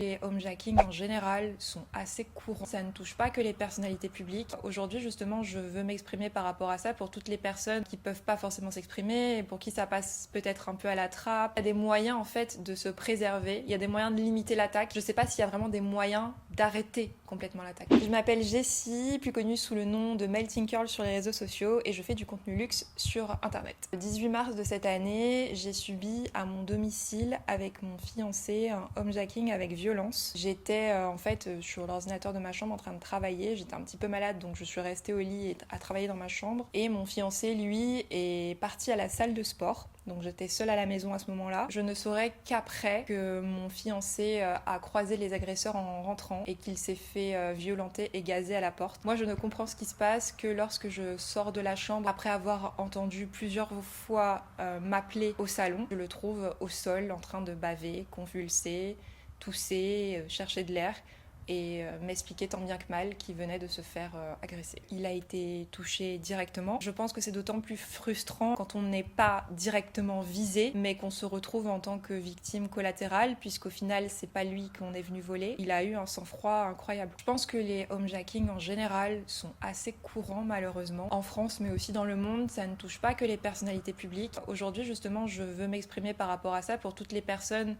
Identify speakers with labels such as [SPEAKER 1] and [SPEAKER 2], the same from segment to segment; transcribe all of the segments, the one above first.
[SPEAKER 1] Les homejacking en général sont assez courants. Ça ne touche pas que les personnalités publiques. Aujourd'hui, justement, je veux m'exprimer par rapport à ça pour toutes les personnes qui peuvent pas forcément s'exprimer et pour qui ça passe peut-être un peu à la trappe. Il y a des moyens en fait de se préserver. Il y a des moyens de limiter l'attaque. Je sais pas s'il y a vraiment des moyens d'arrêter complètement l'attaque. Je m'appelle Jessie, plus connue sous le nom de Melting Curl sur les réseaux sociaux et je fais du contenu luxe sur internet. Le 18 mars de cette année, j'ai subi à mon domicile avec mon fiancé un homejacking avec violence. J'étais en fait sur l'ordinateur de ma chambre en train de travailler, j'étais un petit peu malade donc je suis restée au lit à travailler dans ma chambre et mon fiancé lui est parti à la salle de sport. Donc j'étais seule à la maison à ce moment-là. Je ne saurais qu'après que mon fiancé a croisé les agresseurs en rentrant et qu'il s'est fait violenter et gazer à la porte. Moi je ne comprends ce qui se passe que lorsque je sors de la chambre après avoir entendu plusieurs fois m'appeler au salon. Je le trouve au sol en train de baver, convulser, tousser, chercher de l'air et m'expliquer tant bien que mal qu'il venait de se faire agresser. Il a été touché directement. Je pense que c'est d'autant plus frustrant quand on n'est pas directement visé, mais qu'on se retrouve en tant que victime collatérale, puisqu'au final, c'est pas lui qu'on est venu voler. Il a eu un sang-froid incroyable. Je pense que les homejacking en général sont assez courants malheureusement. En France, mais aussi dans le monde, ça ne touche pas que les personnalités publiques. Aujourd'hui, justement, je veux m'exprimer par rapport à ça pour toutes les personnes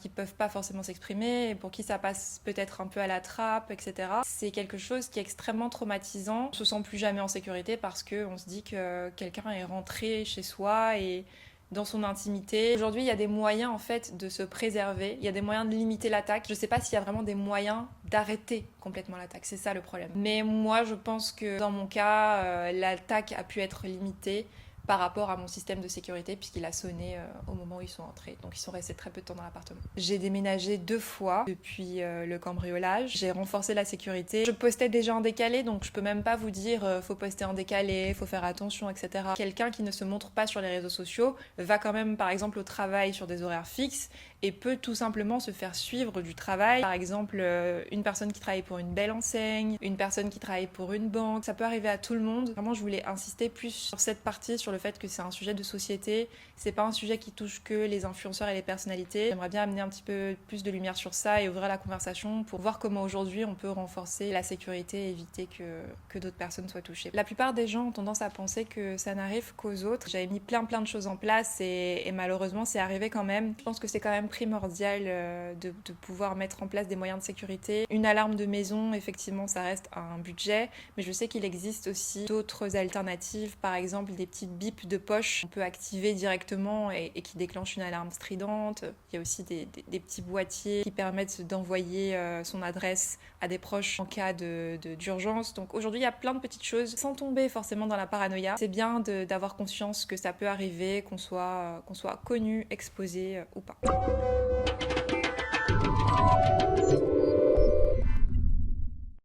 [SPEAKER 1] qui peuvent pas forcément s'exprimer, et pour qui ça passe peut-être un peu à la trappe, etc. C'est quelque chose qui est extrêmement traumatisant. On se sent plus jamais en sécurité parce qu'on se dit que quelqu'un est rentré chez soi et dans son intimité. Aujourd'hui, il y a des moyens en fait de se préserver, il y a des moyens de limiter l'attaque. Je sais pas s'il y a vraiment des moyens d'arrêter complètement l'attaque, c'est ça le problème. Mais moi, je pense que dans mon cas, l'attaque a pu être limitée par rapport à mon système de sécurité puisqu'il a sonné au moment où ils sont entrés. Donc ils sont restés très peu de temps dans l'appartement. J'ai déménagé 2 fois depuis le cambriolage. J'ai renforcé la sécurité. Je postais déjà en décalé, donc je peux même pas vous dire faut poster en décalé, faut faire attention, etc. Quelqu'un qui ne se montre pas sur les réseaux sociaux va quand même par exemple au travail sur des horaires fixes et peut tout simplement se faire suivre du travail. Par exemple, une personne qui travaille pour une belle enseigne, une personne qui travaille pour une banque. Ça peut arriver à tout le monde. Vraiment, je voulais insister plus sur cette partie, sur le fait que c'est un sujet de société. C'est pas un sujet qui touche que les influenceurs et les personnalités. J'aimerais bien amener un petit peu plus de lumière sur ça et ouvrir la conversation pour voir comment aujourd'hui on peut renforcer la sécurité et éviter que d'autres personnes soient touchées. La plupart des gens ont tendance à penser que ça n'arrive qu'aux autres. J'avais mis plein de choses en place et malheureusement c'est arrivé quand même. Je pense que c'est quand même primordial de pouvoir mettre en place des moyens de sécurité. Une alarme de maison, effectivement, ça reste un budget, mais je sais qu'il existe aussi d'autres alternatives, par exemple des petites bips de poche qu'on peut activer directement et qui déclenchent une alarme stridente. Il y a aussi des petits boîtiers qui permettent d'envoyer son adresse à des proches en cas d'urgence. Donc aujourd'hui, il y a plein de petites choses sans tomber forcément dans la paranoïa. C'est bien d'avoir conscience que ça peut arriver, qu'on soit connu, exposé ou pas.